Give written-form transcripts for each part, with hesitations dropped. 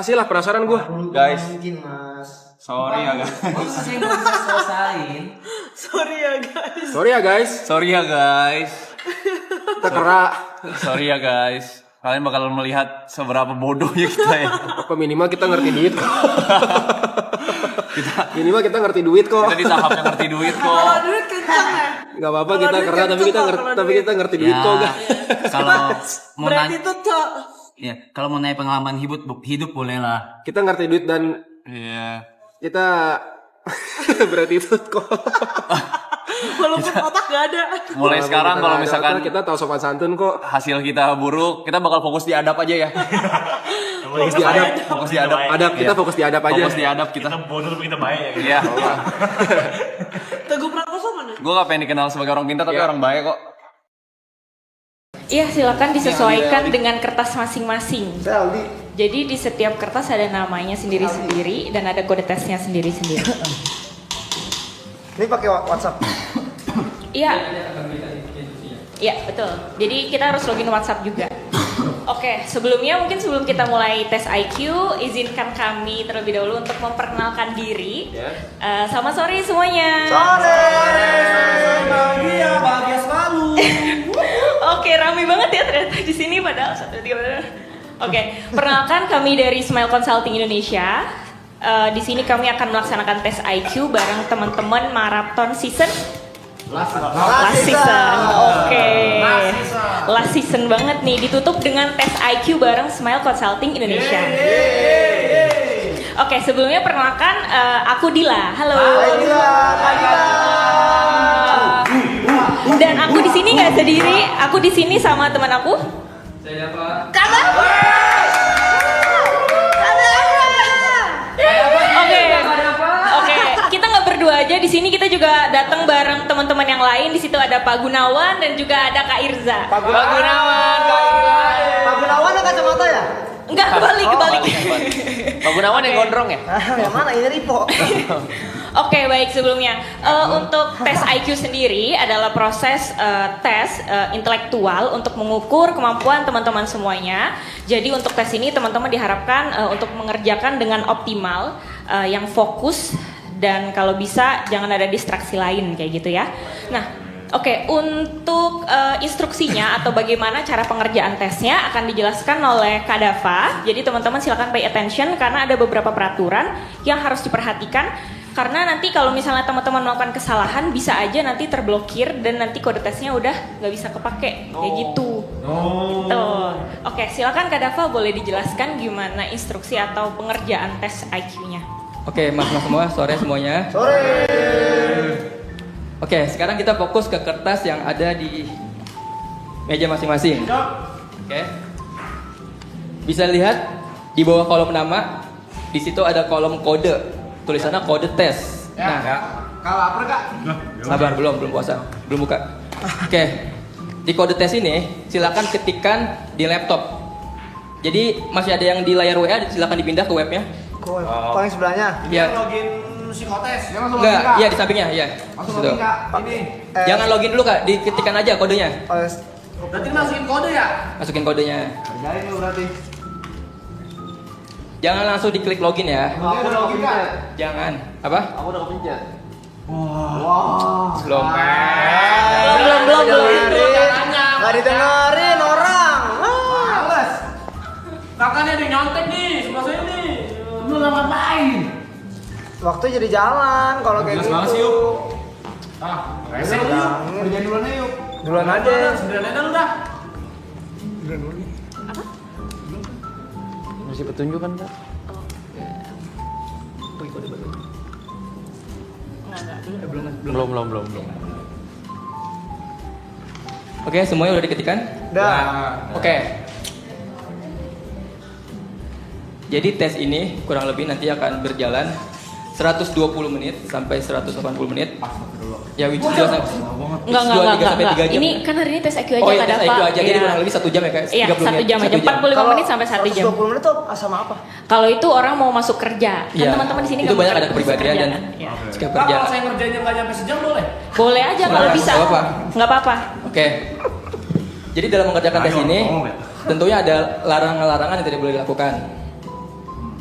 Kasih lah, penasaran gue. Guys, mungkin Mas. sorry ya guys. Masih belum bisa selesain. Sorry ya guys. Sorry ya guys. Kita kera. Sorry ya guys. Kalian bakal melihat seberapa bodohnya kita ya. Apa minimal kita ngerti duit kok. Minimal kita ngerti duit kok. Kita di tahap yang ngerti duit kok. Kalau duit kencang ya. Gak apa-apa kita kera tapi kita ngerti duit kok guys. Kalau mau Berarti nanya, itu cok. ya kalau mau nanya pengalaman hidup boleh lah. Kita ngerti duit dan Iya. kita berarti itu kok. Walaupun otak gak ada. Mulai sekarang kalau misalkan kita tahu sopan santun kok. hasil kita buruk, kita bakal fokus di adab aja ya. Fokus di adab. Fokus di adab. Kita fokus di adab aja. Fokus di adab kita. Kita bodoh tapi kita baik ya. Iya. Teguh Prakoso mana? Gue gak pengen dikenal sebagai orang pintar tapi orang baik kok. Iya, silakan disesuaikan dengan kertas masing-masing. Saya Aldi. Jadi di setiap kertas ada namanya sendiri-sendiri dan ada kode tesnya sendiri-sendiri. Ini pakai WhatsApp. Iya. Iya, betul. Jadi kita harus login WhatsApp juga. Oke, sebelum kita mulai tes IQ, izinkan kami terlebih dahulu untuk memperkenalkan diri. Selamat sore semuanya. Sore. Bahagia selalu. Oke, rame banget ya ternyata di sini padahal 1, 2, 3. Oke, perkenalkan kami dari Smile Consulting Indonesia. Di sini kami akan melaksanakan tes IQ bareng teman-teman Marathon Season. Last season. Oke. Last season banget nih. Ditutup dengan tes IQ bareng Smile Consulting Indonesia. Oke, sebelumnya perkenalkan aku Dila. Halo. Dan aku di sini nggak sendiri. Aku di sini sama teman aku. Oke, kita nggak berdua aja di sini, kita juga datang bareng teman-teman yang lain. Di situ ada Pak Gunawan dan juga ada Kak Irza. Pak Gunawan yang kacamata ya? Enggak, kebalik. Pak Gunawan yang gondrong ya? Yang mana ini Ripo? Oke, baik, sebelumnya untuk tes IQ sendiri adalah proses tes intelektual untuk mengukur kemampuan teman-teman semuanya. Jadi untuk tes ini teman-teman diharapkan untuk mengerjakan dengan optimal, yang fokus, dan kalau bisa jangan ada distraksi lain kayak gitu ya. Nah, oke, untuk instruksinya atau bagaimana cara pengerjaan tesnya akan dijelaskan oleh Kak Dava. Jadi teman-teman silakan pay attention karena ada beberapa peraturan yang harus diperhatikan. Karena nanti kalau misalnya teman-teman melakukan kesalahan bisa aja nanti terblokir dan nanti kode tesnya udah nggak bisa kepake kayak gitu. Gitu. Oke, silakan Kak Dava boleh dijelaskan gimana instruksi atau pengerjaan tes IQ-nya. Oke, mas-mas semua, sore semuanya. Sore. Oke, sekarang kita fokus ke kertas yang ada di meja masing-masing. Oke. Bisa lihat di bawah kolom nama, di situ ada kolom kode. Tulisannya kode tes. Nah, Kalau lapar Kak? sabar, belum puasa, belum buka. Oke. Di kode tes ini silakan ketikkan di laptop. Jadi masih ada yang di layar WA, silakan dipindah ke webnya. Paling sebelahnya. Iya. Login psikotes. Jangan Enggak, iya di sampingnya, iya. Langsung Situ. login Kak. Ini. Jangan login dulu Kak, diketikkan aja kodenya. Berarti masukin kode ya? Masukin kodenya. Kerjain lu berarti. Jangan langsung diklik login ya. Aku udah login Kak. Jangan. Apa? Aku udah kepencet. Belum. Belum. Gak didengerin orang. Males. Kakaknya ada yang nyontek nih, sebelah saya nih. Lu nggak ngapain? Waktu jadi jalan kalau kayak gitu. Jelas banget sih, yuk. Rese lu yuk. Kerjain duluan aja yuk. Duluan aja. Sendirian aja lu dah. Masih petunjuk kan, Kak? Belum. Oke, semuanya udah diketikkan? Dah. Oke. Jadi tes ini kurang lebih nanti akan berjalan 120 menit sampai 180 menit. Ya, which is Enggak. sampai 3 jam. Ini kan hari ini tes IQ aja Oh iya, Kak tes Dava. IQ aja, jadi Iya. kurang lebih 1 jam ya Kak? Iya, 30 1 jam aja, 45 menit sampai 1 jam. 120 menit tuh sama apa? Kalau itu orang mau masuk kerja, kan Iya. teman-teman di sini Itu nggak banyak mau ada kepribadian kerja, dan kan? Iya. suka Kak, kerja. kalau saya ngerjainnya nggak nyampe sejam boleh? Boleh aja kalau Nggak bisa. apa-apa. Nggak apa-apa. Oke. Jadi dalam mengerjakan tes ini tentunya ada larangan-larangan yang tidak boleh dilakukan.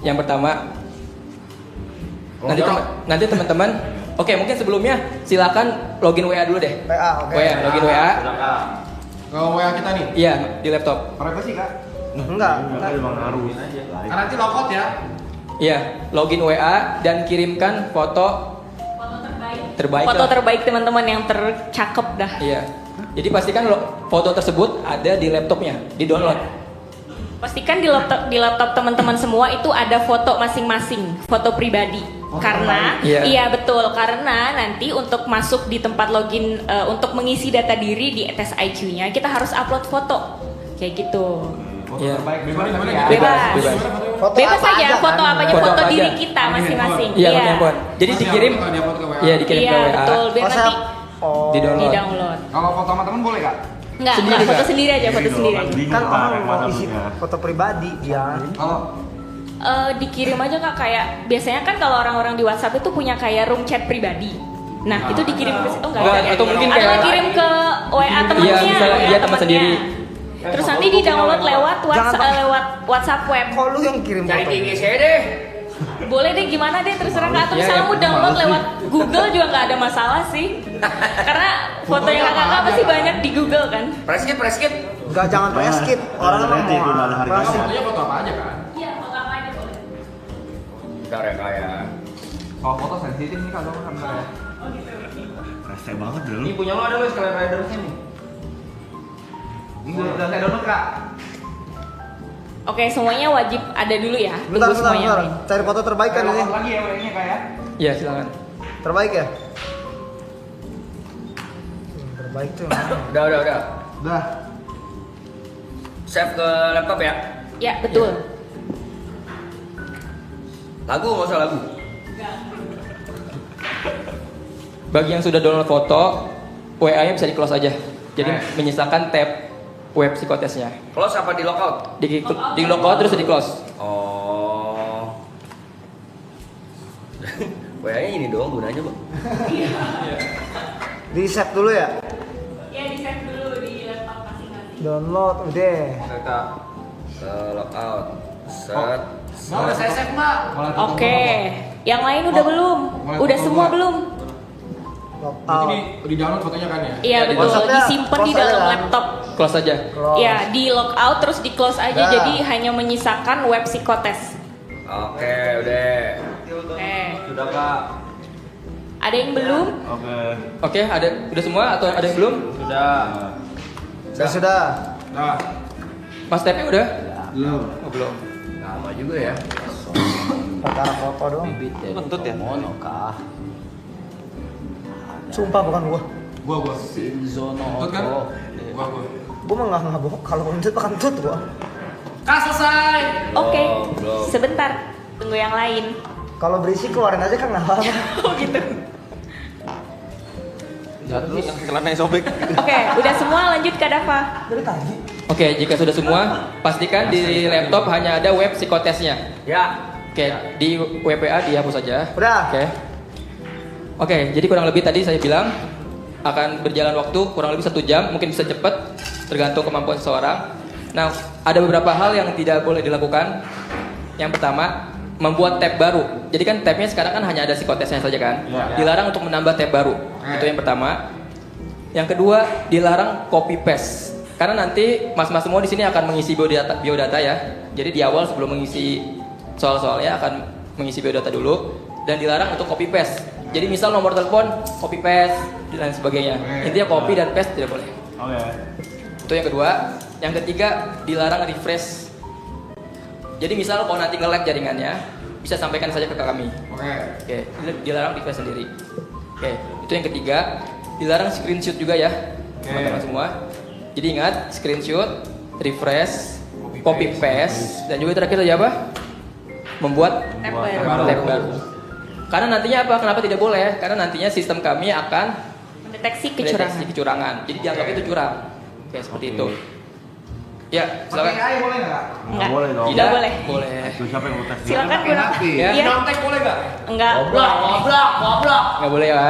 Yang pertama, nanti teman-teman, oke mungkin sebelumnya silakan login WA dulu deh. WA, oke. WA, login WA. Kalau WA kita nih. Iya, di laptop. Privasi kak? Enggak. Karena nanti logout ya. Iya, login WA dan kirimkan foto terbaik. Foto lah. terbaik teman-teman yang tercakep dah. Iya. Jadi pastikan foto tersebut ada di laptopnya, di download. Pastikan di laptop teman-teman semua itu ada foto masing-masing, foto pribadi. Karena Iya. iya betul, karena nanti untuk masuk di tempat login untuk mengisi data diri di tes IQ-nya kita harus upload foto. Kayak gitu. Iya. Bebas. Foto Bebas apa aja, aja, foto kan? apa aja, Foto foto apa diri aja. kita masing-masing. Iya, pakai handphone. Jadi dikirim. Iya, dikirim Iya, ke WA. betul. Biar Oh, nanti Di download. di-download. Kalau foto sama temen boleh kak? Enggak, Sendiri, foto Kak. sendiri aja, foto sendiri aja. Kan orang mau isi foto pribadi dia. Kalau Dikirim aja Kak, kayak biasanya kan kalau orang-orang di WhatsApp itu punya kayak room chat pribadi. Nah, itu dikirim ke situ enggak? Enggak, atau mungkin Atau kayak- kirim ke WA temannya. Iya, misalnya WA dia teman temannya. sendiri. Terus nanti di-download lewat WhatsApp web. Kok lu yang kirim foto? saya deh. Boleh deh, gimana deh, terserah Kak. Atau Iya, misalnya iya. mau download lewat Google juga nggak ada masalah sih. Karena fotonya kakak pasti banyak di Google kan. Preskit. Enggak, jangan preskit. Orang emang mau apa sih? Fotonya foto apa aja kan? Iya, foto apa aja boleh. Bentar ya kak ya. Kalau foto sensitif nih kak, kan bentar ya. Rese banget dulu. Ini punya lo ada lo sekalian ridersnya nih. Ini udah saya download kak. Oke, semuanya wajib ada dulu ya. Bentar, Tunggu bentar, semuanya. bentar. Cari foto terbaik kan ini. Logout lagi ya WA-nya kak ya. Iya, silakan. Terbaik ya? Terbaik tuh. yang mana? Udah. Udah. Save ke laptop ya. Ya, betul. Lagu nggak usah lagu. Bagi yang sudah download foto, WA-nya bisa di-close aja. Jadi menyisakan tab web psikotesnya. Close apa di lockout? Di lockout terus di-close. Oh. WA-nya ini doang gunanya bang. Di save dulu ya? Ya, di-save dulu di laptop masing-masing. Download udah. Kita ke lockout. Set. Mau saya save mbak. Oke. Yang lain udah belum? Udah semua belum? Logout. Di download fotonya kan ya? Iya, betul. WhatsApp-nya Disimpan di close aja dalam kan? laptop. Close aja. Close. Ya, di logout terus di close aja. Nah. Jadi hanya menyisakan web psikotes. Oke, udah. Oke. Sudah kak. Ada yang belum? Oke, udah semua atau ada yang belum? Sudah. Nah, Mas Tepi udah? Oh, belum. lama juga ya. Perkara foto doang. Kentut ya? Sumpah bukan gua. Gua. Kentut kan? Gua. Gua mah nggak bohong. Kalau kentut mah kentut gua. Kak selesai. Oke. belum. Sebentar. Tunggu yang lain. Kalau berisik keluarin aja kan nggak apa-apa. Oh gitu. Jatuh yang celananya sobek. Oke, udah semua, lanjut ke Dava. Dari tadi. Oke, jika sudah semua, pastikan di laptop hanya ada web psikotesnya. Ya. Oke, di WPA dihapus saja. Udah. Oke, jadi kurang lebih tadi saya bilang akan berjalan waktu kurang lebih 1 jam, mungkin bisa cepat, tergantung kemampuan seseorang. Nah, ada beberapa hal yang tidak boleh dilakukan. Yang pertama, membuat tab baru. Jadi kan tabnya sekarang kan hanya ada psikotesnya saja kan. Dilarang untuk menambah tab baru. Itu yang pertama. Yang kedua, dilarang copy paste. Karena nanti mas-mas semua di sini akan mengisi biodata ya. Jadi di awal sebelum mengisi soal-soalnya akan mengisi biodata dulu dan dilarang untuk copy paste. Jadi misal nomor telepon copy paste dan lain sebagainya. Intinya copy dan paste tidak boleh. Itu yang kedua. Yang ketiga, dilarang refresh. Jadi misal kalau nanti nge-lag jaringannya, bisa sampaikan saja ke kami. Oke, dilarang refresh sendiri. Oke, itu yang ketiga. Dilarang screenshot juga ya, teman-teman semua. Jadi ingat, screenshot, refresh, copy paste, dan juga terakhir tadi apa? Membuat tab baru. Karena nantinya apa? Kenapa tidak boleh? Karena nantinya sistem kami akan Mendeteksi mendeteksi kecurangan. kecurangan. Jadi dianggap itu curang. Oke, seperti itu. Ya, silakan. AI boleh nggak? Enggak. boleh dong. Tidak boleh. Boleh. Siapa yang mau tes? Silakan gunakan. Ya. Iya. Nyontek boleh nggak? Enggak. Goblok. Nggak boleh ya.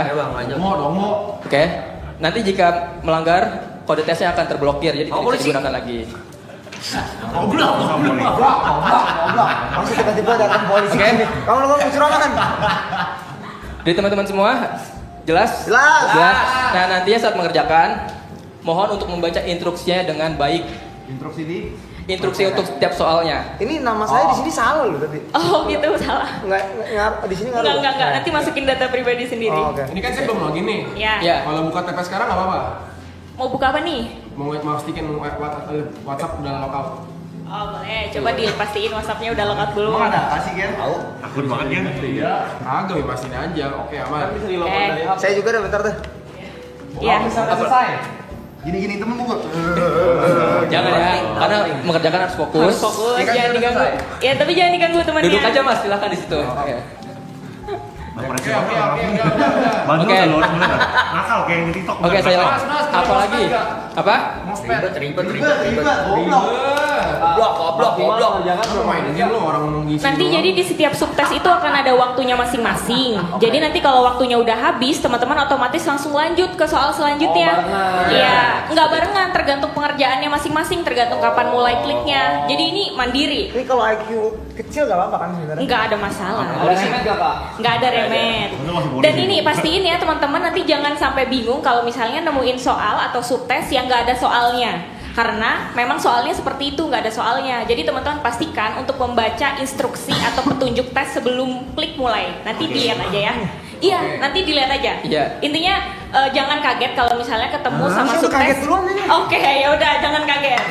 Mau dong mau. Oke. Nanti jika melanggar, kode tesnya akan terblokir, jadi tidak bisa polisi. digunakan lagi. Goblok. Masih tiba-tiba datang polisi. Oke. Kamu lakukan kecurangan. Dari teman-teman semua, jelas? Jelas. Nah, nantinya saat mengerjakan, mohon untuk membaca instruksinya dengan baik. Instruksi untuk setiap soalnya. Ini nama saya di sini salah loh tadi. Oh gitu, salah. Enggak di sini ngaruh. Enggak. Nanti masukin data pribadi sendiri. Oh, oke. Ini kan saya belum login nih. Ya. Ya. Kalau buka TP sekarang nggak apa-apa. Mau buka apa nih? Mau pastikan WhatsApp udah logout. Oh boleh, coba dipastiin WhatsApp-nya udah lengkap belum. Kasih kan? Tahu. Akun banget ya. Iya. Kagak ya pastiin aja. Oke aman. Bisa di login dari HP. Saya juga dah bentar deh. Iya. selesai. Gini-gini temen gua. Jangan ya, karena mengerjakan harus fokus. Harus fokus, jangan diganggu. Ya tapi jangan diganggu temannya. Duduk aja Mas, silakan di situ. Oke. Oke. Bandel Oke. kan lu orang bener. Nakal kayak yang di TikTok. Oke, saya Mas, apa lagi? Apa? Ribet. Goblok. Jangan Lu mainin lu orang ngomong ngisi. Nanti doang. jadi di setiap subtes itu akan ada waktunya masing-masing. Jadi nanti kalau waktunya udah habis, teman-teman otomatis langsung lanjut ke soal selanjutnya. Iya, nggak barengan, tergantung pengerjaannya masing-masing, tergantung kapan mulai kliknya. Jadi ini mandiri, Ini kalau IQ kecil gak apa-apa kan sebenarnya? nggak ada masalah. remet gak kak? Nggak ada remet. Dan ini pastiin ya teman-teman, nanti jangan sampai bingung kalau misalnya nemuin soal atau subtes yang nggak ada soalnya. Karena memang soalnya seperti itu, nggak ada soalnya. Jadi teman-teman pastikan untuk membaca instruksi atau petunjuk tes sebelum klik mulai. Nanti dilihat aja ya. Iya, nanti dilihat aja. Iya. Intinya jangan kaget kalau misalnya ketemu sama saya udah subtes. kaget duluan ini. Oke, ya udah jangan kaget.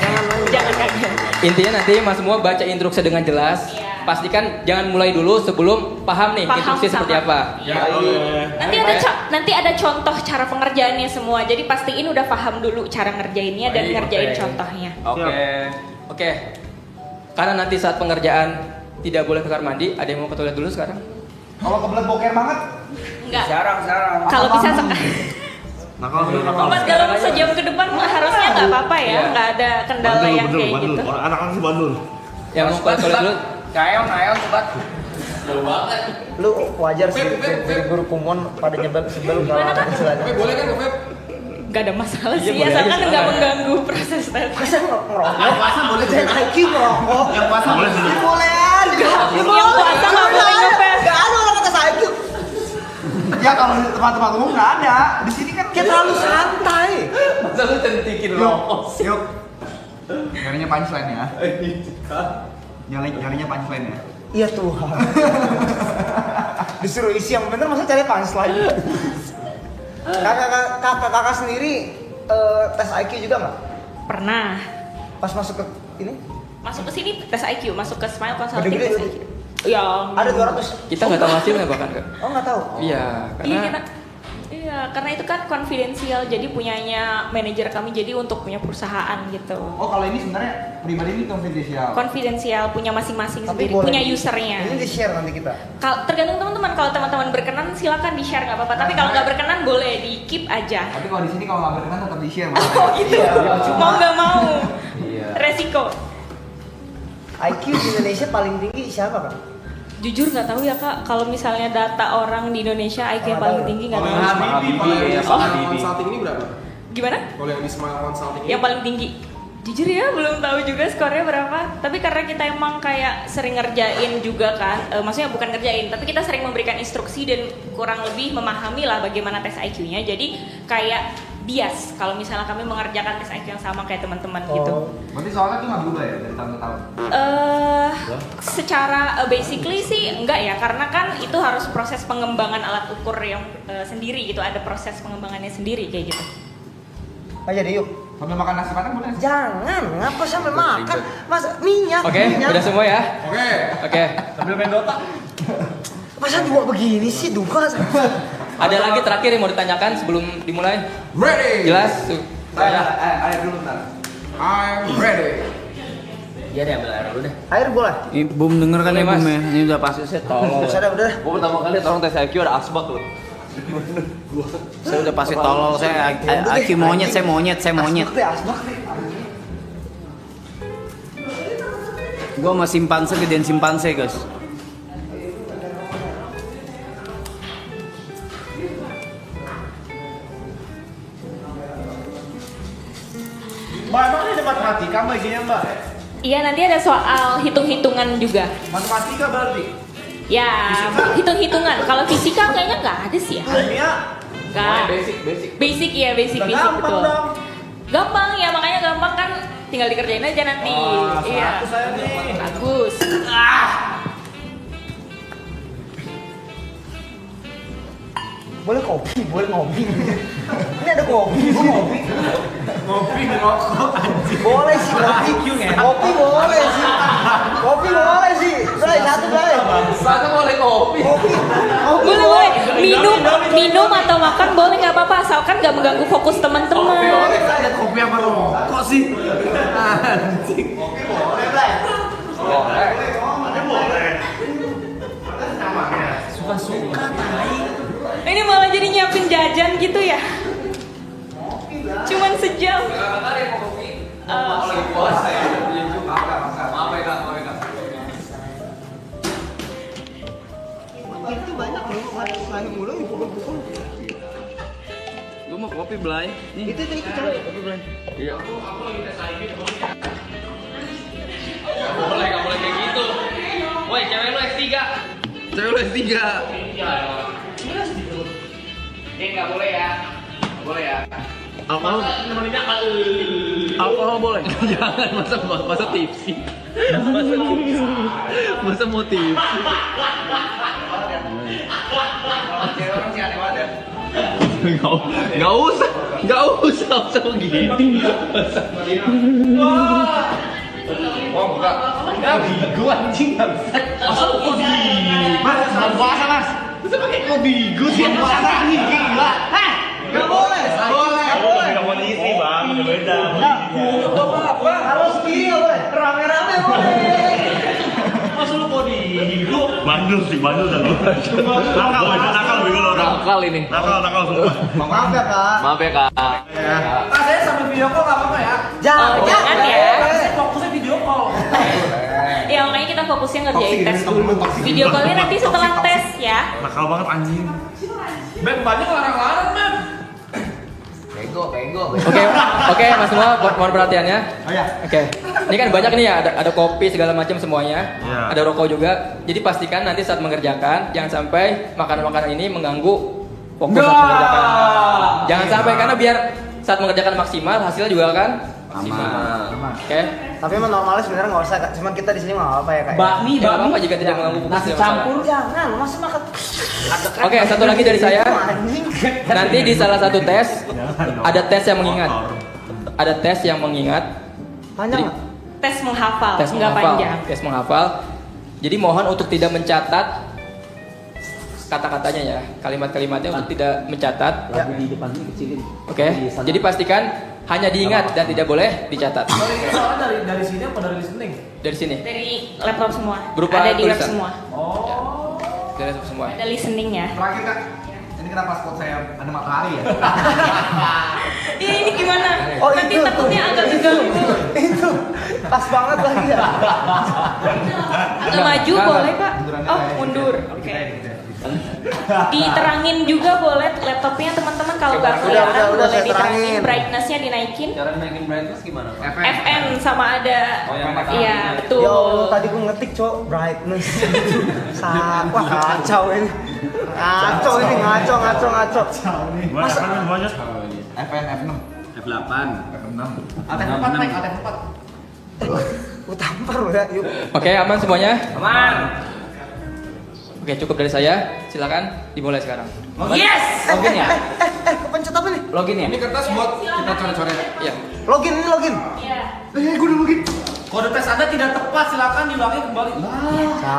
Jangan kaget. Intinya nanti Mas semua baca instruksi dengan jelas. Iya. Pastikan jangan mulai dulu sebelum paham nih Paham instruksi sama. seperti apa. Nanti ada contoh cara pengerjaannya semua. Jadi pastiin udah paham dulu cara ngerjainnya dan ngerjain contohnya. Oke. Karena nanti saat pengerjaan tidak boleh ke kamar mandi, ada yang mau ke toilet dulu sekarang? Kalau kebelet boker banget? Enggak. Jarang. Kalau bisa Nakal. Mas dalam sejam ke depan harusnya nggak apa-apa ya, Iya. nggak ada kendala yang kayak gitu. Orang anak-anak si bandul. Yang mau ke toilet dulu? Ayo sobat. Lu wajar sih dari guru kumon pada sebel kalau ada kesalahan. Oke, boleh kan Feb? Nggak ada masalah Iya, sih, boleh aja, asalkan nggak silakan. mengganggu proses tes. Masa ngerokok? Puasa boleh jadi IQ ngerokok. Yang puasa boleh dulu. Bolehan. Yang puasa nggak boleh ngeves. Gak ada orang kata IQ. Ya kalau di tempat-tempat umum nggak ada. Di sini kan kita terlalu santai. Masa lu centikin rokok? Yuk. Nyarinya punchline ya. Nyarinya punchline ya. Iya Tuhan. Disuruh isi yang bener masa cari punchline. Kakak sendiri tes IQ juga nggak? Pernah Pas masuk ke ini? masuk ke sini tes IQ, masuk ke Smile Consulting Gede-gede tes berarti? IQ. Ya. Ada 200. Kita nggak tahu hasilnya bahkan kan? Oh nggak tahu. Iya, Karena itu kan konfidensial, jadi punyanya manajer kami, jadi untuk punya perusahaan gitu. Oh kalau ini sebenarnya pribadi ini konfidensial. Konfidensial, punya masing-masing Tapi sendiri, boleh punya di- usernya. Ini di share nanti kita. Tergantung teman-teman, kalau teman-teman berkenan silakan di share nggak apa-apa. Tapi kalau nggak berkenan boleh di keep aja. Tapi kalau di sini kalau nggak berkenan tetap di share. Oh gitu. Mau nggak mau. Resiko. IQ di Indonesia paling tinggi siapa kan? Jujur nggak tahu ya kak. Kalau misalnya data orang di Indonesia IQ yang Nggak paling tahu. tinggi nggak Kalau tahu. yang di Smile Habibie. Consulting ini berapa? Gimana? Kalau yang di Smile Consulting ini Yang paling tinggi. Jujur ya belum tahu juga skornya berapa. Tapi karena kita emang kayak sering ngerjain juga kan. Maksudnya bukan ngerjain, tapi kita sering memberikan instruksi dan kurang lebih memahami lah bagaimana tes IQ-nya. Jadi kayak bias kalau misalnya kami mengerjakan tes IQ yang sama kayak teman-teman gitu. Berarti soalnya tuh nggak berubah ya dari tahun ke tahun? Secara basically sih enggak ya, karena kan itu harus proses pengembangan alat ukur yang sendiri gitu, ada proses pengembangannya sendiri kayak gitu. Ayo jadi yuk. Sambil makan nasi padang boleh? Jangan, ngapa sambil makan? Mas minyak. Oke, minyak. udah semua ya? Oke. Sambil main Dota. Masa dua begini sih duka? Ada lagi terakhir yang mau ditanyakan sebelum dimulai? Ready. Jelas? Air dulu ntar. I'm ready. Iya deh, ambil air dulu deh. Air boleh? Ini Bum denger kan Boleh, ya Mas. Bum ya? Ini udah pasti saya tolol. Udah. Gue pertama kali orang tes IQ ada asbak loh. Saya udah pasti tolol. Saya IQ monyet, saya monyet. Asbak deh. Gua sama simpanse gedean simpanse, guys. Mbak, emang ini matematika mbak isinya mbak? Iya, nanti ada soal hitung-hitungan juga. Matematika berarti. Ya, hitung-hitungan. Kalau fisika kayaknya nggak ada sih ya. Kimia. Nggak. Basic ya, basic Gampang betul. dong. Gampang ya, makanya gampang kan tinggal dikerjain aja nanti. Iya. 100 saya nih. Bagus. Boleh kopi, boleh ngopi. Ini ada kopi, gua ngopi. Ngopi ngerokok anjing. Boleh sih kopi. Kopi boleh sih. Kopi boleh sih. Bray, satu Bray. Masa boleh kopi? Kopi. Boleh, boleh. Minum atau makan boleh nggak apa-apa, asalkan nggak mengganggu fokus teman-teman. Ada kopi apa rokok sih? Anjing. Suka-suka tai. Ini malah jadi nyiapin jajan gitu ya. Cuman sejam. Itu banyak loh, langit mulu dipukul-pukul. Gue mau kopi, Blay. Nih. Itu coba kopi Bray. Iya. Gak boleh kayak gitu. Woi, cewek lu S3. Cewek lu S3. Nggak boleh ya. Nggak boleh ya. Alkohol boleh? Jangan, masa tipsi. Masa mau tipsi. Nggak usah begini. Oh enggak. Ya bigo anjing bangsat. Masa kok di Mas, puasa Mas. Masa pakai kok bigo sih? Puasa nih gila. Hah? Enggak boleh. Enggak boleh isi, Bang. Beda. Harus dia boleh. Rame-rame boleh. Masa lu mau dihidup? Bandel dah lu. Nakal bego lo. Nakal ini. Nakal sumpah. Maaf ya kak. Maaf ya, Kak. Kak, saya sambil video call nggak apa-apa ya? Jangan ya. Saya fokusnya video call. Ya makanya kita fokusnya ngerjain tes dulu. Video call-nya nanti setelah tes ya. Nakal banget anjing. Ben banyak larang-larang, Ben. Oke, Mas semua, mohon perhatiannya. Oh ya. Oke. Ini kan banyak nih ya, ada kopi segala macam semuanya. Iya. Ada rokok juga. Jadi pastikan nanti saat mengerjakan jangan sampai makanan-makanan ini mengganggu fokus saat mengerjakan. Jangan sampai karena biar saat mengerjakan maksimal hasilnya juga akan maksimal. Oke. Tapi emang normalnya sebenarnya nggak usah kak. Cuman kita di sini nggak apa-apa ya kak. Bakmi apa jika tidak mengganggu fokus. Nasi campur jangan. Masa makan. Oke, satu lagi dari saya. Anjing. Nanti di salah satu tes ada tes yang mengingat. Ada tes yang mengingat. Panjang nggak? Tes menghafal, Tes nggak menghafal. panjang. Tes menghafal. Jadi mohon untuk tidak mencatat kata-katanya ya, kalimat-kalimatnya untuk tidak mencatat. Lagu di depan ini kecilin. Oke. Jadi pastikan hanya diingat dan tidak boleh dicatat. Soalnya dari sini apa dari listening? Dari sini. Dari laptop semua. Berupa ada di web tulisan. semua. Oh. Dari semua. Ada listening ya. Terakhir Kak. Ini kenapa spot saya ada matahari ya? Ini gimana? Oh, Nanti itu. takutnya agak geganggu. Itu pas banget lagi ya. Agak maju Nggak. boleh Pak? Oh mundur. Oke. Diterangin juga boleh laptopnya teman-teman kalau nggak kelihatan udah, boleh saya diterangin, terangin. brightnessnya dinaikin. Cara naikin brightness gimana? FN sama ada. Oh, yang Iya betul. Ya Allah, tadi gue ngetik cok brightness. Wah kacau ini. Ngaco ini, ngaco. Banyak kan banyak. FN F6. F8. AT4 naik AT4. Gue tampar lo ya, yuk. Oke, aman semuanya? Aman. Oke, cukup dari saya. Silakan dimulai sekarang. Yes. Login ya? Kepencet apa nih? Login ya? Ini kertas buat kita coret-coret. Iya. Login, ini login. Iya. Gue udah login. Kode tes Anda tidak tepat, silakan diulangi kembali.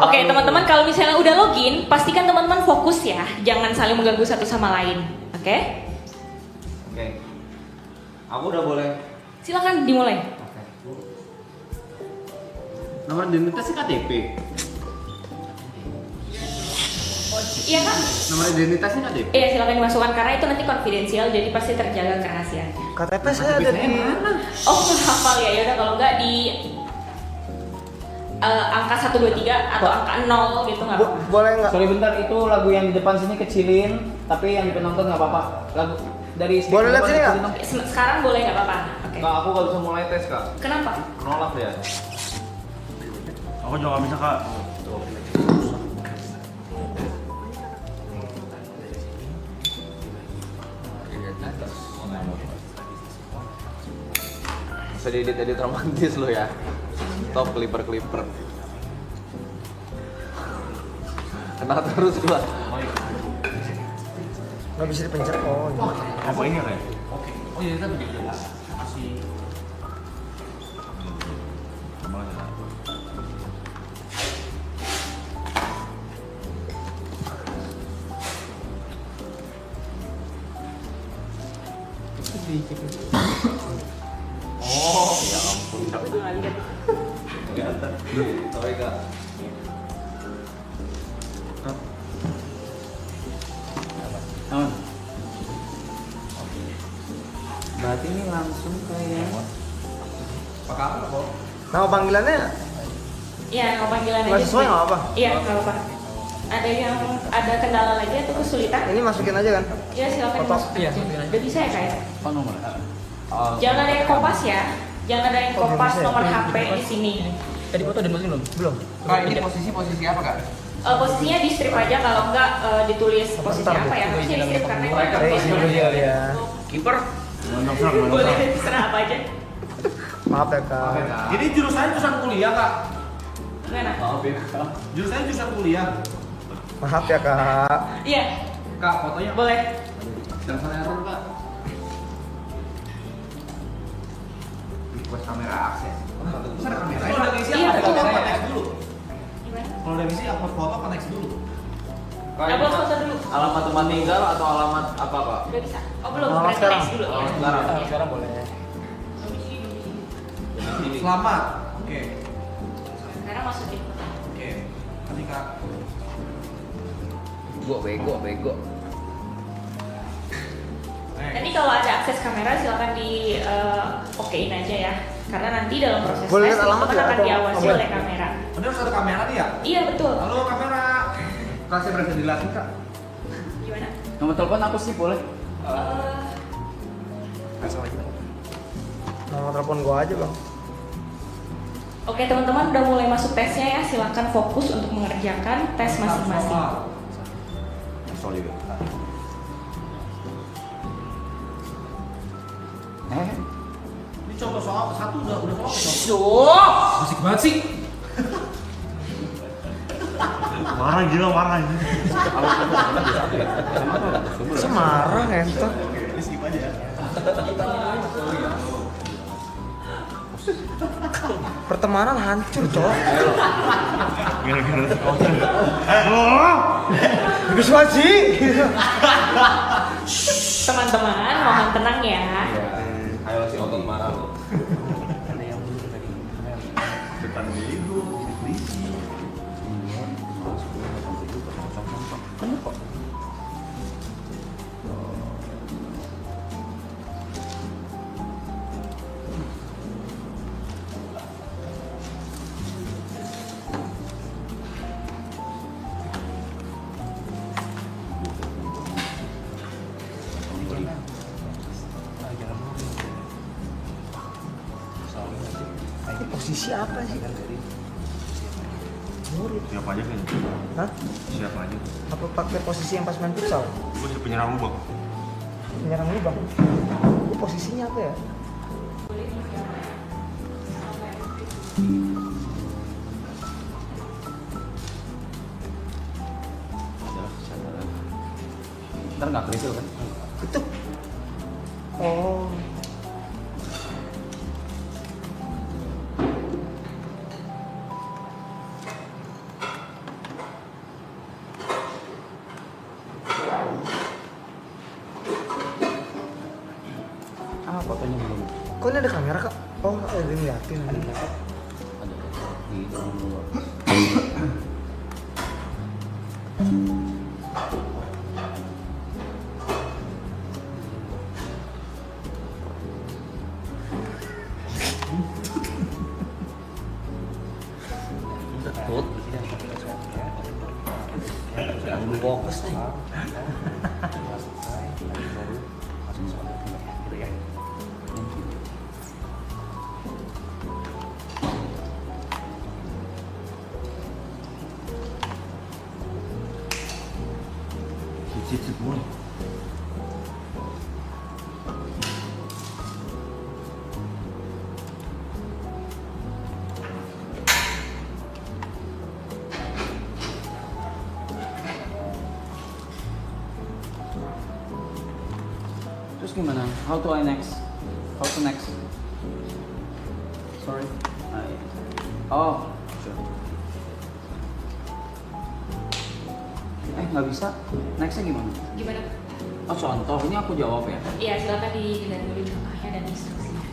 Oke teman-teman kalau misalnya udah login pastikan teman-teman fokus ya, jangan saling mengganggu satu sama lain. Oke? Oke. Aku udah boleh. Silakan dimulai. Nomor identitasnya KTP. Iya kan? Nomor identitasnya KTP. Iya silakan dimasukkan karena itu nanti konfidensial jadi pasti terjaga kerahasiaannya. KTP saya ada di Oh menghafal ya, yaudah kalau nggak di angka 123 atau angka 0 gitu nggak apa-apa. boleh nggak? Sorry bentar, itu lagu yang di depan sini kecilin, tapi yang di penonton nggak apa-apa. Lagu dari Boleh lihat sini nggak? Sekarang boleh nggak apa-apa. Oke. Kak, aku gak bisa mulai tes, Kak. Kenapa? Nolak ya. Aku juga nggak bisa kak. Bisa diedit romantis lo ya. Top clipper. Kena terus gua. Nggak bisa dipencet. Oh, iya. Apa ini kayak? Oke. Oh iya, kita begitu. Kasih. Oh, ya ampun. Sorry kak. Berarti ini langsung kayak Pakai apa kok? Nama panggilannya Iya, nama panggilan nggak aja. sesuai nggak apa? Iya, nggak apa. Ada yang ada kendala lagi atau kesulitan? Ini masukin aja kan? Ya silakan Foto. dimasukin. Udah bisa ya kayak? apa nomor? Jangan ada yang kopas ya. Jangan ada yang kopas nomor HP di sini. Tadi foto udah masukin belum? Belum. Kak, ini posisi apa kak? Posisinya di strip aja, kalau enggak ditulis posisi Bentar, apa ya? Harusnya di strip karena itu Isi dulu ya. Kiper. boleh terserah apa aja. Maaf ya kak. Jadi jurusannya jurusan kuliah kak. Gimana? Jurusannya jurusan kuliah. Maaf ya kak. Iya, Kak, fotonya boleh. jangan error kak. Request kamera akses. Terus ada kamera. Kalau udah ngisi Iya, upload betul. foto apa next dulu? Gimana? Kalau udah ngisi upload foto apa next dulu? Upload foto dulu. Alamat tempat tinggal atau alamat apa kak? Udah bisa. Oh belum, Alamat berarti sekarang. next dulu. Alamat Iya. sekarang. Iya. Sekarang boleh. Selamat. Oke. Sekarang masukin. Oke. Nanti kak. Bego. Nanti kalau ada akses kamera silakan di okein aja ya. Karena nanti dalam proses Boleh tes lihat alamat teman-teman nggak akan atau diawasi boleh? oleh kamera. Ada harus ada kamera nih ya? Iya betul. Halo kamera. Kak, saya berhasil dilatih kak. Gimana? Nomor telepon aku sih boleh. Nomor telepon gua aja bang. Oke teman-teman udah mulai masuk tesnya ya. Silakan fokus untuk mengerjakan tes masing-masing. Sorry. Ini coba soal satu udah soal. Asik banget sih. Marah gila marah ini. Semarang entot. Skip aja. Pertemanan hancur cowok. Gara-gara. Bagus banget sih. Teman-teman mohon tenang ya. Ayo si otot marah lo. Depan bego. Ini posisi apa sih? Murid. Siapa aja kan? Hah? Siapa aja? Apa pakai posisi yang pas main futsal? Gue jadi penyerang lubang. Menyerang lubang. Ini posisinya apa ya? Ntar nggak krisil kan? Itu. Oh. Ah, fotonya belum. Kok ini ada kamera kak? Oh, ada yang ngeliatin. Ada di dalam dulu. Tut. Jangan fokus nih. Terus gimana? How to next? How to next? Sorry. Oh, sure. Nggak bisa. Nextnya gimana? Gimana? Oh, contoh. Ini aku jawab ya. Iya, silakan dilihat dulu contohnya dan instruksinya.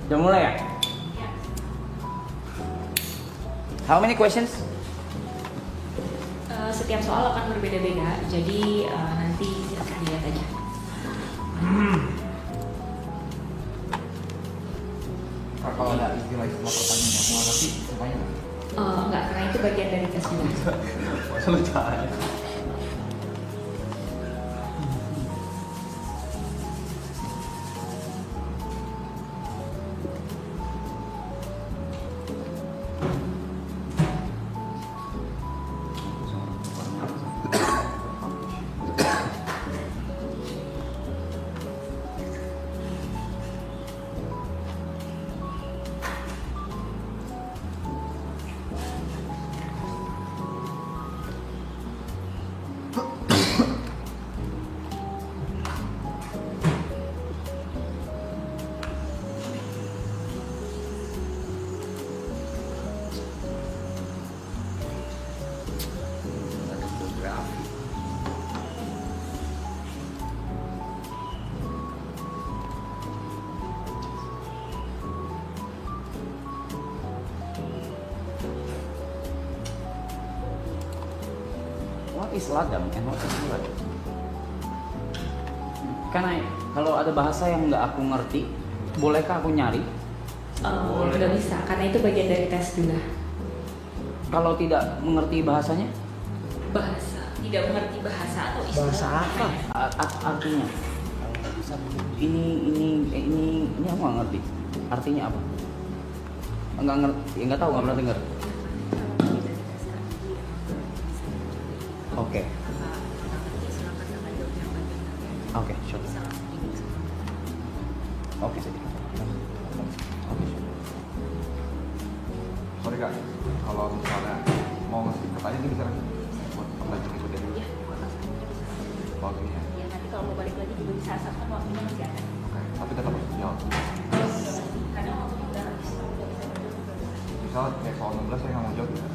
Udah mulai ya? How many questions? Setiap soal akan berbeda-beda, jadi nanti silakan dilihat aja. Kalau ada istilah-istilah pertanyaan yang mau ngerti, semuanya Enggak, karena itu bagian dari tes dulu. selesai. What is ladang and what is bulat? Kalau ada bahasa yang nggak aku ngerti, bolehkah aku nyari? Nggak bisa, karena itu bagian dari tes dulu. Kalau tidak mengerti bahasanya, Tidak mengerti bahasa atau istilah. Bahasa apa? artinya? Ini aku nggak ngerti. Artinya apa? Nggak ngerti, nggak tahu, nggak pernah dengar. Oke. Oke, sure. Oke, saja. Sorry kak, kalau misalnya mau ngasih pertanyaan itu bisa buat pertanyaan itu dari waktunya. Ya, nanti kalau mau balik lagi juga bisa, asalkan waktunya masih ada. Oke, tapi tetap harus jawab. Kadang waktunya udah habis. Misal kayak soal 16 saya nggak mau jawab ya.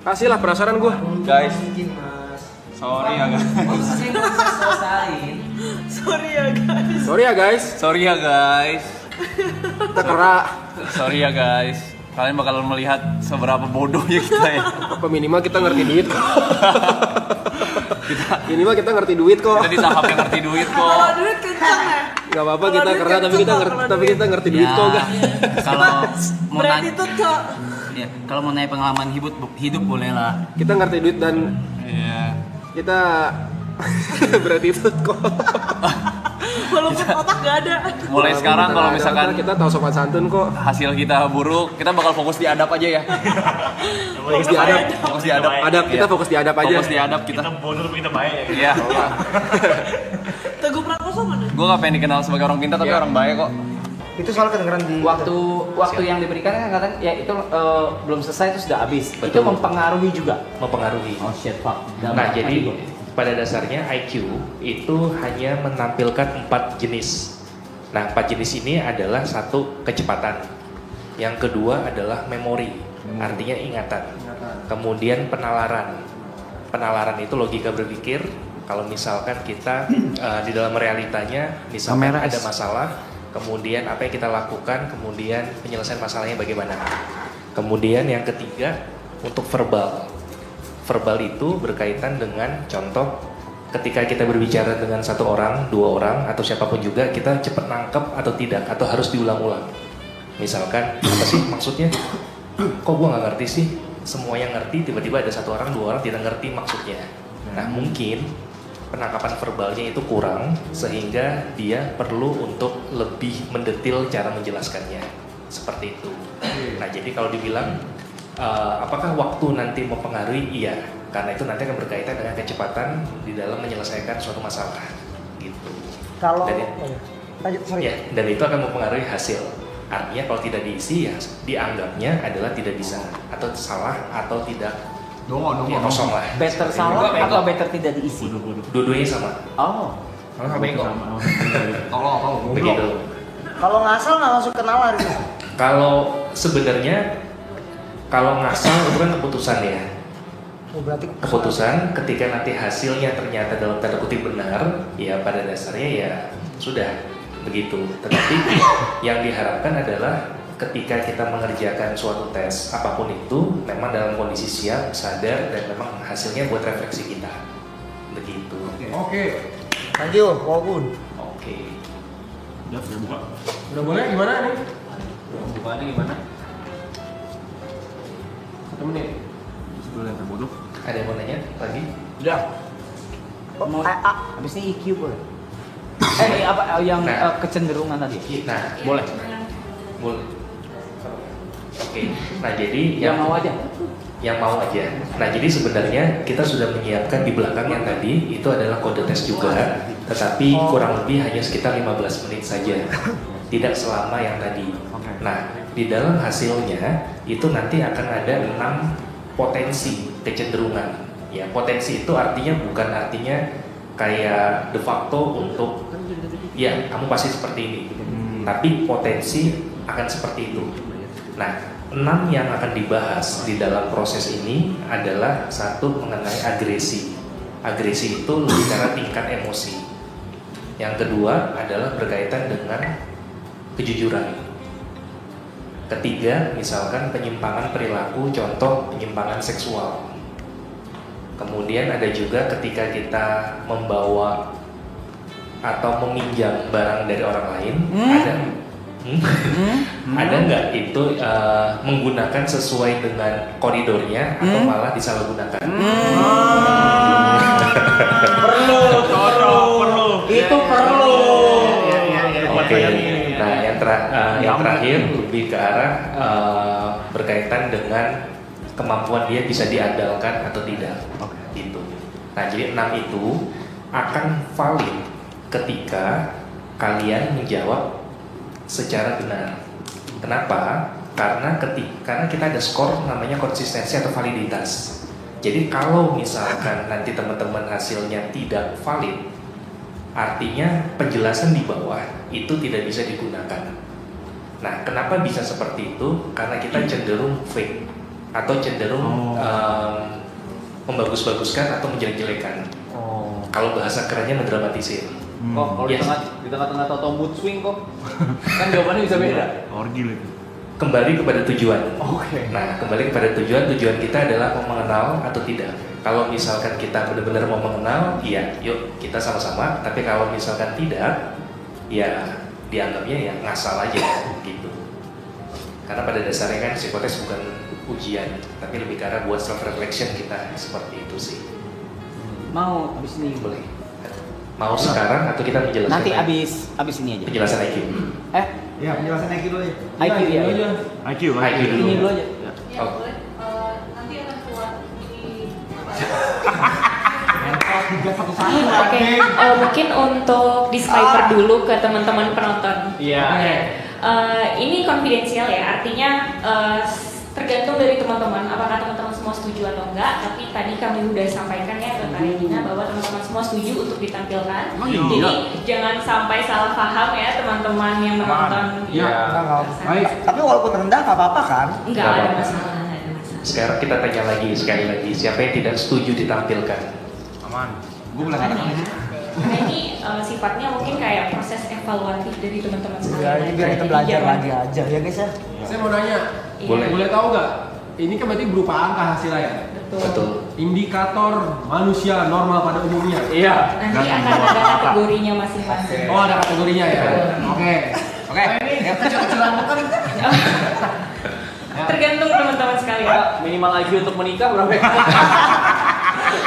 Kasih lah penasaran gua. Guys, sorry ya guys. Sorry ya guys. Sorry ya guys. Kita kerak. Sorry ya guys. Kalian bakal melihat seberapa bodohnya kita ya. Apa minimal kita ngerti duit kok. Minimal kita ngerti duit kok. Kita di tahap yang ngerti duit kok. Kalau duit kencang ya. Gak apa-apa kita kerak tapi kita ngerti duit kok gak. Kalau mau Berarti nanya, tuh kok. ya, kalau mau nanya pengalaman hidup boleh lah. Kita ngerti duit dan Iya. kita berarti itu kok. Walaupun otak gak ada. Mulai sekarang kalau misalkan kita tahu sopan santun kok. hasil kita buruk, kita bakal fokus di adab aja ya. Fokus di adab. Fokus di adab. Kita fokus di adab aja. Fokus di adab kita. Kita bodoh tapi kita baik ya. Iya. Teguh Prakoso mana? Gue gak pengen dikenal sebagai orang pintar tapi orang baik kok. Itu soal kedengeran di Waktu yang diberikan kan kadang ya itu belum selesai itu sudah habis. Itu Betul. mempengaruhi juga. Mempengaruhi. Oh shit fuck. Nah, jadi pada dasarnya IQ itu hanya menampilkan 4 jenis. Nah, 4 jenis ini adalah satu kecepatan. Yang kedua adalah memori, artinya ingatan. Kemudian penalaran. Penalaran itu logika berpikir. Kalau misalkan kita di dalam realitanya misalkan ada masalah, kemudian apa yang kita lakukan, kemudian penyelesaian masalahnya bagaimana. Kemudian yang ketiga untuk verbal. Verbal itu berkaitan dengan contoh ketika kita berbicara dengan satu orang, 2 orang, atau siapapun juga, kita cepat nangkep atau tidak, atau harus diulang-ulang. Misalkan, apa sih maksudnya? Kok gua nggak ngerti sih? Semua yang ngerti, tiba-tiba ada 1 orang, 2 orang tidak ngerti maksudnya. Nah, mungkin penangkapan verbalnya itu kurang, sehingga dia perlu untuk lebih mendetil cara menjelaskannya. Seperti itu. Nah, jadi kalau dibilang apakah waktu nanti mempengaruhi? Iya, karena itu nanti akan berkaitan dengan kecepatan di dalam menyelesaikan suatu masalah, gitu. Kalau Dan, lanjut, sorry. ya, dan itu akan mempengaruhi hasil. Artinya kalau tidak diisi ya dianggapnya adalah tidak bisa atau salah atau tidak. Ya, kosong lah. Better salah atau better tidak diisi? Dua-duanya sama. Oh. Bego. Begitu. Kalau ngasal nggak masuk ke nalar itu. Kalau sebenarnya kalau ngasal itu kan keputusan ya. Oh, berarti Keputusan ketika nanti hasilnya ternyata dalam tanda kutip benar, ya pada dasarnya ya sudah begitu. Tetapi yang diharapkan adalah ketika kita mengerjakan suatu tes apapun itu memang dalam kondisi siap, sadar, dan memang hasilnya buat refleksi kita. Begitu. Oke. Thank you, Wabun. Oke. Ya, saya buka. Udah boleh gimana nih? Bukannya gimana? 1 menit. Sebelum yang terbodoh. Ada yang mau nanya lagi? Udah. Habis ini IQ boleh. Apa yang Nah. kecenderungan tadi? Nah, boleh. Oke. Nah, jadi Yang mau aja. Yang mau aja. Nah, jadi sebenarnya kita sudah menyiapkan di belakang yang tadi itu adalah kode tes juga, tetapi kurang lebih hanya sekitar 15 menit saja. Tidak selama yang tadi. Nah, di dalam hasilnya itu nanti akan ada 6 potensi kecenderungan. Ya, potensi itu artinya bukan artinya kayak de facto untuk ya kamu pasti seperti ini. Tapi potensi akan seperti itu. Nah, 6 yang akan dibahas di dalam proses ini adalah satu mengenai agresi. Agresi itu lebih karena tingkat emosi. Yang kedua adalah berkaitan dengan kejujuran. Ketiga, misalkan penyimpangan perilaku, contoh penyimpangan seksual. Kemudian ada juga ketika kita membawa atau meminjam barang dari orang lain, ada nggak itu menggunakan sesuai dengan koridornya atau malah disalahgunakan? Itu perlu. Oke. Nah, yang terakhir lebih ke arah berkaitan dengan kemampuan dia bisa diandalkan atau tidak. Gitu. Nah, jadi 6 itu akan valid ketika kalian menjawab secara benar. Kenapa? Karena kita ada skor namanya konsistensi atau validitas. Jadi kalau misalkan nanti teman-teman hasilnya tidak valid, artinya penjelasan di bawah itu tidak bisa digunakan. Nah, kenapa bisa seperti itu? Karena kita cenderung fake atau cenderung membagus-baguskan atau menjelek-jelekan. Kalau bahasa kerennya mendramatisir. Kok kalau Yes. di tengah-tengah tahu mood swing kok. Kan jawabannya bisa beda. Orgil itu. Kembali kepada tujuan. Oke. Nah, kembali kepada tujuan kita adalah mau mengenal atau tidak. Kalau misalkan kita benar-benar mau mengenal, iya, yuk kita sama-sama. Tapi kalau misalkan tidak, ya dianggapnya ya ngasal aja gitu. Karena pada dasarnya kan psikotes bukan ujian, tapi lebih ke arah buat self reflection kita seperti itu sih. Mau habis ini Boleh. Mau sekarang atau kita menjelaskan? Nanti abis ini aja. Penjelasan IQ. Ya, penjelasan IQ dulu ya. IQ ya. IQ dulu. Ini dulu aja. Oh. Nanti akan keluar di Oke, mungkin untuk disclaimer dulu ke teman-teman penonton. Iya. Ini konfidensial ya, artinya tergantung dari teman-teman apakah teman-teman semua setuju atau enggak. Tapi tadi kami udah sampaikan ya ke Kak Regina bahwa teman-teman semua setuju untuk ditampilkan. Jadi jangan sampai salah paham ya teman-teman yang menonton. Tapi walaupun rendah nggak apa-apa kan? Enggak ada masalah. Sekarang kita tanya lagi sekali lagi, siapa yang tidak setuju ditampilkan? Gue bilang Nah ini sifatnya mungkin kayak proses evaluatif dari teman-teman sekalian. Ya, ini biar kita belajar Jadi lagi aja ya guys ya. Saya mau nanya, boleh tahu nggak? Ini kan berarti berupa angka hasilnya ya? Betul. Indikator manusia normal pada umumnya. Iya. Nanti akan ada kategorinya masing-masing. Oh, ada kategorinya ya? Oke. Ya kecil-kecilan kan. Tergantung teman-teman sekalian. Minimal IQ untuk menikah berapa?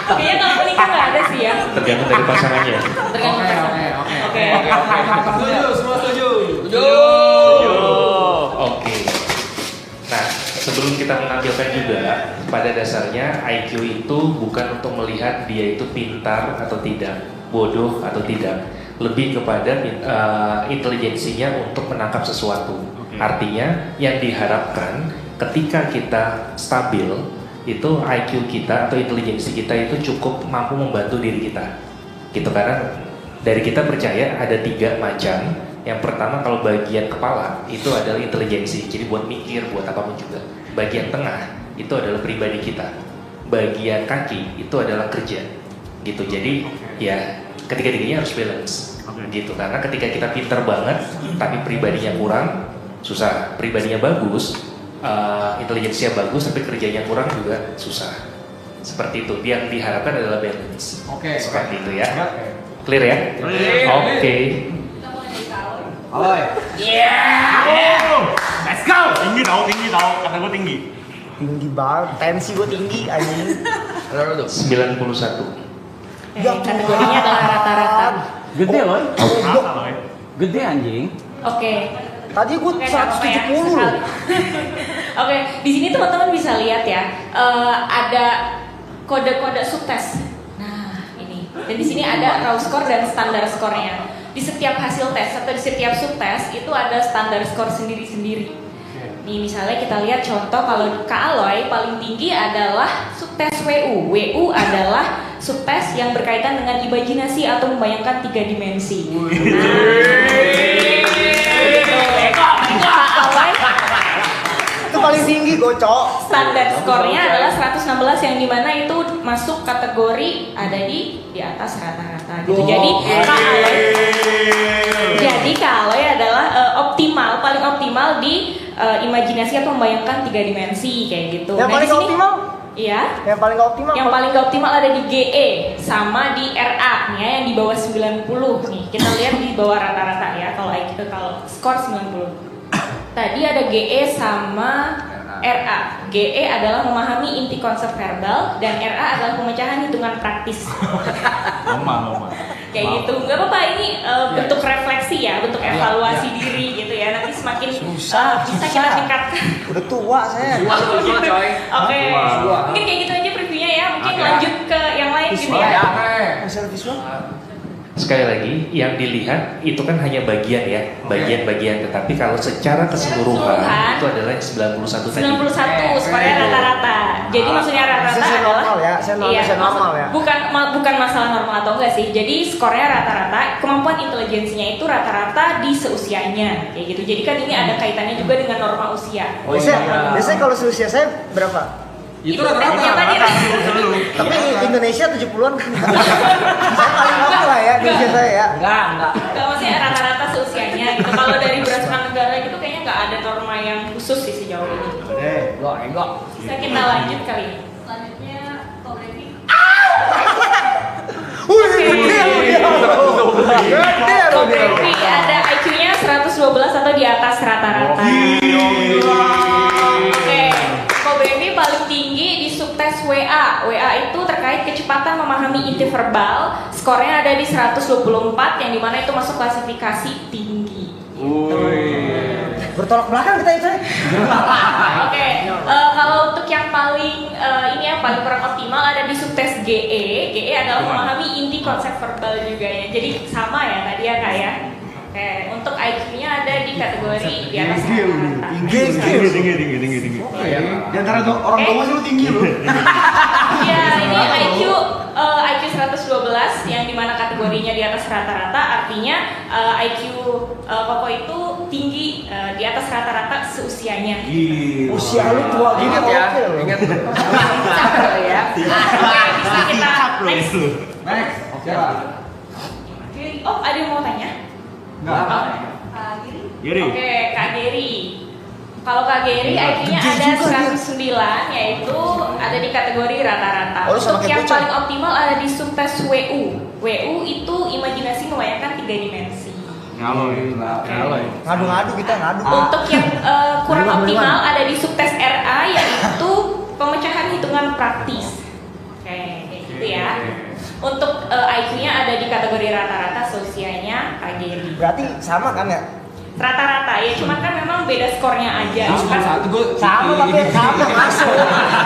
Kayaknya kalau menikah nggak ada sih ya. Tergantung dari pasangannya. Tergantung pasangan. Oke. Setuju, semua setuju. Oke. Nah, sebelum kita menampilkan juga, pada dasarnya IQ itu bukan untuk melihat dia itu pintar atau tidak, bodoh atau tidak, lebih kepada intelijensinya untuk menangkap sesuatu. Artinya yang diharapkan ketika kita stabil, itu IQ kita atau intelijensi kita itu cukup mampu membantu diri kita. Gitu, karena dari kita percaya ada 3 macam. Yang pertama, kalau bagian kepala itu adalah intelijensi, jadi buat mikir, buat apapun juga. Bagian tengah itu adalah pribadi kita. Bagian kaki itu adalah kerja. Gitu. Jadi ya ketiga-tiganya harus balance. Gitu. Karena ketika kita pintar banget tapi pribadinya kurang, susah. Pribadinya bagus, intelijensinya bagus tapi kerjanya kurang juga susah. Seperti itu. Yang diharapkan adalah balance. Seperti itu ya. Clear ya? Oke. Aloy. Let's go. Tinggi tau, kata gue tinggi. Tinggi banget, tensi gue tinggi anjing. 91. Kategorinya adalah rata-rata. Gede loh. Rasa loh ya. Gede anjing. Oke. Tadi gue Oke, nggak apa-apa ya, 170. sekali. Oke, di sini teman-teman bisa lihat ya, ada kode-kode subtes. Nah, ini. Dan di sini ada raw score dan standar skornya. Di setiap hasil tes atau di setiap subtes itu ada standar skor sendiri-sendiri. Nih misalnya kita lihat contoh kalau Kak Aloy paling tinggi adalah subtes WU. WU adalah subtes yang berkaitan dengan imajinasi atau membayangkan 3 dimensi. Itu paling tinggi gocok. Standar skornya adalah 116 yang dimana itu masuk kategori ada di atas rata-rata gitu. Jadi Kak Aloy adalah paling optimal di imajinasi atau membayangkan 3 dimensi kayak gitu. Yang paling di sini, optimal? Iya. Yang paling optimal? Yang paling gak optimal ada di GE sama di RA nih ya, yang di bawah 90 nih. Kita lihat di bawah rata-rata ya kalau skor 90. Tadi ada GE sama RA. GE adalah memahami inti konsep verbal dan RA adalah pemecahan hitungan praktis. Lama. Kayak gitu. Enggak apa-apa, ini bentuk refleksi ya, bentuk evaluasi diri gitu ya. Nanti semakin bisa kita tingkatkan. Udah tua saya. Oke. Mungkin kayak gitu aja previewnya ya. Mungkin lanjut ke yang lain gitu ya. Hasil visual. Sekali lagi, yang dilihat itu kan hanya bagian ya, bagian-bagian. Tetapi kalau secara keseluruhan itu adalah 91 tadi. 91 skornya rata-rata. Jadi maksudnya rata-rata Saya adalah normal ya, saya normal ya. Bukan masalah normal atau enggak sih. Jadi skornya rata-rata, kemampuan intelijensinya itu rata-rata di seusianya kayak gitu. Jadi kan ini ada kaitannya juga dengan norma usia. Biasanya kalau seusia saya berapa? Itu tesnya tadi Tapi Indonesia 70-an kan. Saya paling oke lah ya di usia saya ya. Enggak. Enggak, maksudnya rata-rata seusianya gitu. Kalau dari berdasarkan negara gitu kayaknya nggak ada norma yang khusus sih sejauh ini. Enggak. Bisa kita lanjut kali. Selanjutnya Kobreni. Kobreni ada IQ-nya 112 atau di atas rata-rata. Oke, Kobreni paling tinggi di subtes WA. WA itu terkait kecepatan kecepatan memahami inti verbal, skornya ada di 124 yang dimana itu masuk klasifikasi tinggi. Bertolak belakang kita itu. Oke, kalau untuk yang paling ini yang paling kurang optimal ada di subtes GE. GE adalah memahami inti konsep verbal juga ya. Jadi sama ya tadi ya Kak ya. Oke, untuk IQ-nya ada di kategori di atas rata-rata. Tinggi. Di antara orang tua sih lu tinggi lu. Iya, ini IQ 112 yang dimana kategorinya di atas rata-rata, artinya IQ Koko itu tinggi di atas rata-rata seusianya. Usia lu tua gini oke loh. Ingat. Ya. Oke, bisa kita next. Oke. Oh, ada yang mau tanya? Enggak. Kak Giri? Giri. Oke, Kak Giri. Kalau Kak Giri IQ-nya ada 109, yaitu ada di kategori rata-rata. Oh, sama Untuk kayak yang bocah. paling optimal ada di subtes WU. WU itu imajinasi membayangkan 3 dimensi. Ngadu-ngadu kita ngadu. Untuk yang kurang optimal ada di subtes RA, yaitu pemecahan hitungan praktis. Oke, kayak gitu ya. Untuk IQ-nya ada di kategori rata-rata, seusianya Kak Giri. Berarti sama kan ya? Rata-rata ya, cuman kan memang beda skornya aja. Sama tapi sama masuk.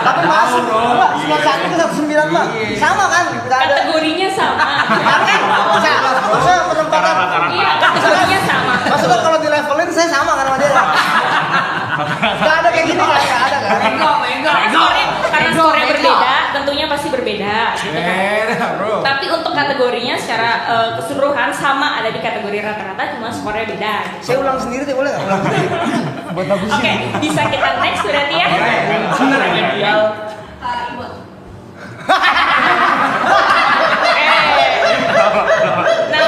Tapi masuk. Enggak, semua satu ke 109, Pak. Sama kan? Enggak ada. Kategorinya sama. Masa penempatan. Iya, kategorinya sama. Maksudnya kalau di levelin saya sama kan sama dia. Enggak ada kayak gini kan? Enggak ada kan? Karena skornya berbeda, tentunya pasti berbeda. Gitu kan. Tapi untuk kategorinya secara keseluruhan sama, ada di kategori rata-rata, cuma skornya beda. Saya ulang sendiri deh, boleh nggak? Ulang sendiri. Buat bagusin. Oke, bisa kita next berarti ya. Kak Ibot. Nah,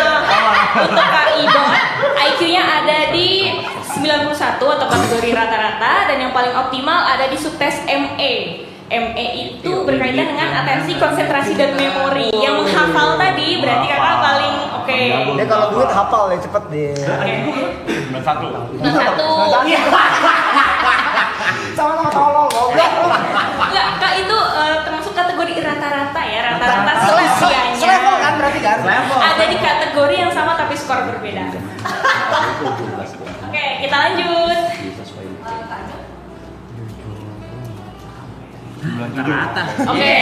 untuk Kak Ibon, IQ-nya ada di 91 atau kategori rata-rata, dan yang paling optimal ada di subtes ME. ME itu berkaitan dengan atensi, konsentrasi, dan memori. Yang menghafal tadi berarti kakak paling oke. Dia kalau duit hafal ya cepet deh. Satu. Sama-sama tolol, goblok. Enggak, Kak itu termasuk kategori rata-rata ya, rata-rata seusianya. Selevel kan berarti kan? Ada di kategori yang sama tapi skor berbeda. Oke, kita lanjut. Oke.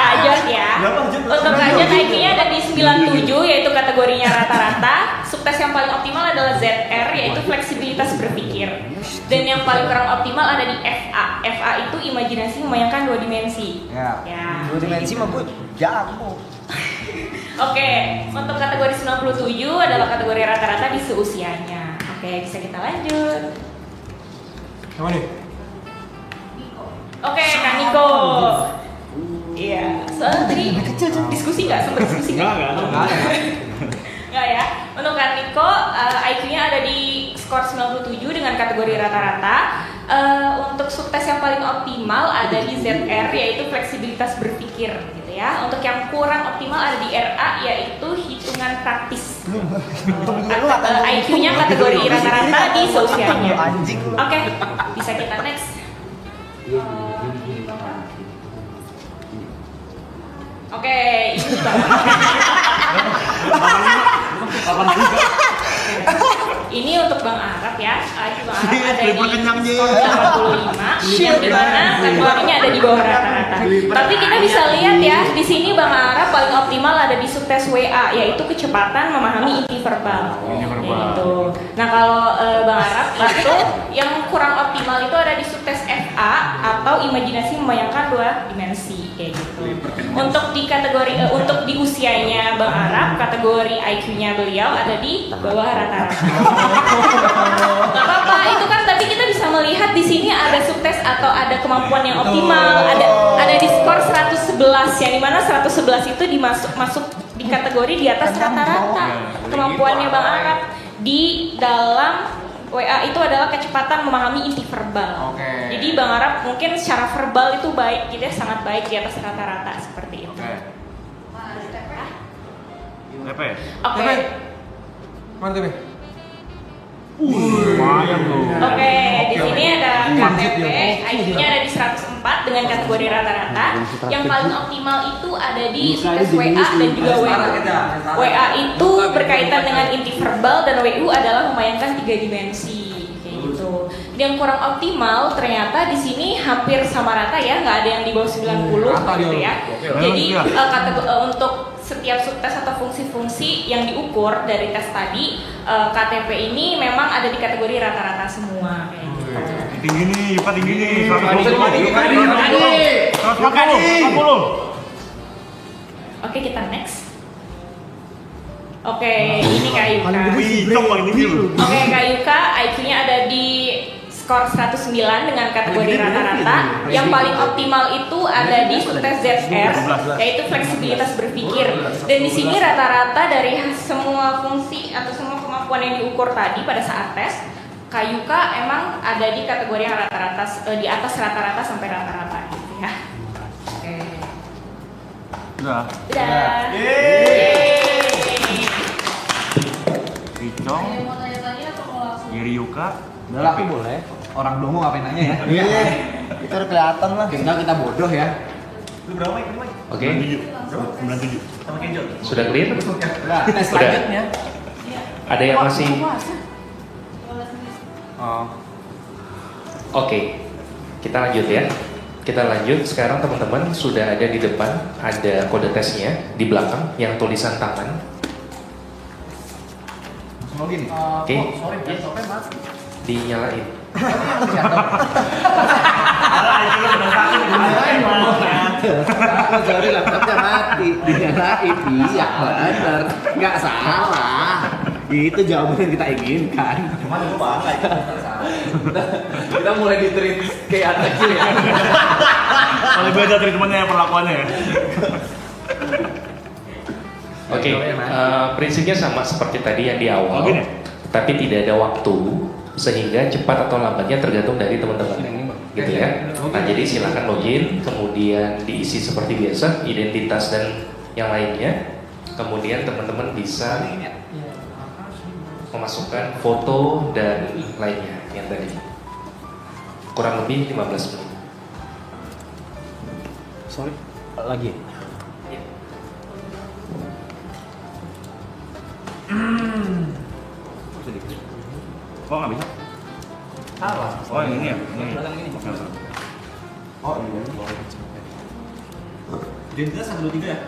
Kajot ya. Untuk Kajot IQ-nya ada di 97, yaitu kategorinya rata-rata. Subtes yang paling optimal adalah ZR, yaitu fleksibilitas berpikir. Dan yang paling kurang optimal ada di FA. FA itu imajinasi membayangkan 2 dimensi. Ya. 2 dimensi mah gue jago. Oke, untuk kategori 97 adalah kategori rata-rata di seusianya. Oke, bisa kita lanjut. Yang mana? Oke, Kak Niko. Iya, soalnya tadi diskusi nggak? Sempat diskusi nggak? Nggak ya. Untuk Kak Niko, IQ-nya ada di skor 97 dengan kategori rata-rata. Untuk subtes yang paling optimal ada di ZR, yaitu fleksibilitas berpikir, gitu ya. Untuk yang kurang optimal ada di RA, yaitu hitungan praktis. IQ-nya kategori rata-rata di seusianya. Oke, bisa kita next. Oke, ini ini untuk Bang Arab ya. Bang Arab ada di skor 85, yang dimana kategorinya ada di bawah rata-rata. Tapi kita bisa lihat ya, di sini Bang Arab paling optimal ada di subtes WA, yaitu kecepatan memahami inti verbal. Gitu. Nah kalau Bang Arab itu yang kurang optimal itu ada di subtes FA atau imajinasi membayangkan 2 dimensi kayak gitu. Untuk di kategori untuk di usianya Bang Arab, kategori IQ-nya beliau ada di bawah rata-rata. Gak apa-apa, itu kan tapi kita bisa melihat di sini ada subtes atau ada kemampuan yang optimal, ada di skor 111, yang dimana 111 itu masuk di kategori di atas rata-rata kemampuannya Bang Arab. Di dalam WA itu adalah kecepatan memahami inti verbal. Jadi Bang Arab mungkin secara verbal itu baik, gitu ya, sangat baik di atas rata-rata seperti itu. Oke. Mantap ya. Lumayan tuh. Oke, di sini ada KTP, IQ-nya ada di 104. cepat dengan kategori rata-rata. Yang paling optimal itu ada di tes WA dan juga WU. WA itu berkaitan dengan inti verbal dan WU adalah memainkan 3 dimensi. Gitu. Yang kurang optimal ternyata di sini hampir sama rata ya, nggak ada yang di bawah 90 gitu ya. Jadi untuk setiap subtes atau fungsi-fungsi yang diukur dari tes tadi, KTP ini memang ada di kategori rata-rata semua. Kayak gitu. Tinggi nih, Yuka tinggi nih. 140. Oke, kita next. Oke, ini Kak Yuka. Oke, Kak Yuka, IQ-nya ada di skor 109 dengan kategori rata-rata. Yang paling optimal itu ada di subtes ZR, yaitu fleksibilitas berpikir. Dan di sini rata-rata dari semua fungsi atau semua kemampuan yang diukur tadi pada saat tes, Kak Yuka emang ada di kategori yang rata-rata, di atas rata-rata sampai rata-rata gitu ya. Oke. Udah. Ricong, Ada yang mau tanya-tanya atau mau langsung? Giri Yuka. Udah lah, boleh. Orang dongo ngapain nanya ya? Iya. Itu udah kelihatan lah. Kita bodoh ya. Lu berapa Mike? Oke, 97. Sama Kenjo. sudah clear? Nah, tes selanjutnya. Ada yang masih? Oh. Oke, kita lanjut ya. Kita lanjut. Sekarang teman-teman sudah ada di depan, ada kode tesnya di belakang yang tulisan tangan. Login. Oke. Sorry, laptopnya mati. Dinyalain. Sorry laptopnya mati. Dinyalain. Iya benar. Nggak salah. Itu jawaban yang kita inginkan. Cuman gue bangga itu. Kita mulai diterit kayak anak kecil ya. Paling beda treatmentnya perlakuannya ya. Oke, prinsipnya sama seperti tadi yang di awal, Login ya? tapi tidak ada waktu sehingga cepat atau lambatnya tergantung dari teman-teman, gitu ya. Nah, jadi silakan login, kemudian diisi seperti biasa, identitas dan yang lainnya. Kemudian teman-teman bisa memasukkan foto dan lainnya yang tadi. Kurang lebih 15 menit. Sorry, lagi. Kok nggak bisa? Salah. Oh yang ini ya? Ini. Oh iya. Identitas 123 ya?